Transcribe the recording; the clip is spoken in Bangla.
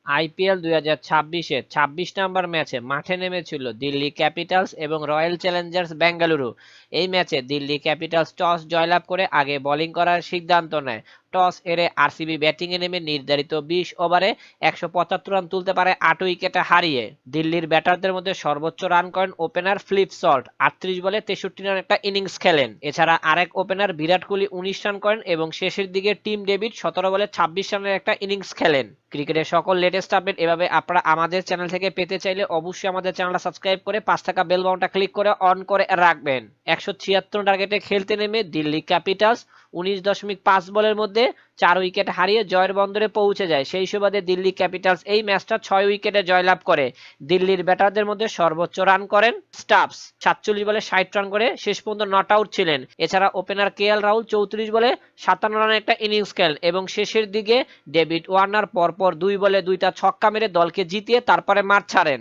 আইপিএল 2026-এ 26 নম্বর ম্যাচে মাঠে নেমেছিল দিল্লি ক্যাপিটালস এবং রয়্যাল চ্যালেঞ্জার্স বেঙ্গালুরু। এই ম্যাচে দিল্লি ক্যাপিটালস টস জয়লাভ করে আগে বোলিং করার সিদ্ধান্ত নেয়। টস হেরে আরসিবি ব্যাটিংয়ে নেমে নির্ধারিত 20 ওভারে 175 রান তুলতে পারে 8 উইকেটে হারিয়ে। দিল্লির ব্যাটারদের মধ্যে সর্বোচ্চ রান করেন ওপেনার ফিলিপ সল্ট, 38 বলে 63 রান একটা ইনিংস খেলেন। এছাড়া আরেক ওপেনার বিরাট কোহলি 19 রান করেন এবং শেষের দিকে টিম ডেভিড 17 বলে 26 রানের একটা ইনিংস খেলেন। ক্রিকেটের সকল লেটেস্ট আপডেট এভাবে আপনারা আমাদের চ্যানেল থেকে পেতে চাইলে অবশ্যই আমাদের চ্যানেলটা সাবস্ক্রাইব করে 5 টাকা বেল বাটনটা ক্লিক করে অন করে রাখবেন। 176 টার্গেটে খেলতে নেমে দিল্লি ক্যাপিটালস 19.5 বলের মধ্যে 4 উইকেট হারিয়ে জয়ের বন্দরে পৌঁছে যায়। সেই সুবাদে দিল্লি ক্যাপিটালস এই ম্যাচটা 6 উইকেটে জয়লাভ করে। দিল্লির ব্যাটারদের মধ্যে সর্বোচ্চ রান করেন স্টাবস, 47 বলে 60 রান করে শেষ পর্যন্ত নট আউট ছিলেন। এছাড়া ওপেনার কেএল রাহুল 34 বলে 57 রানের একটা ইনিংস খেলেন এবং শেষের দিকে ডেভিড ওয়ার্নার পরপর 2 বলে 2টা ছক্কা মেরে দলকে জিতিয়ে তারপরে মাঠ ছাড়েন।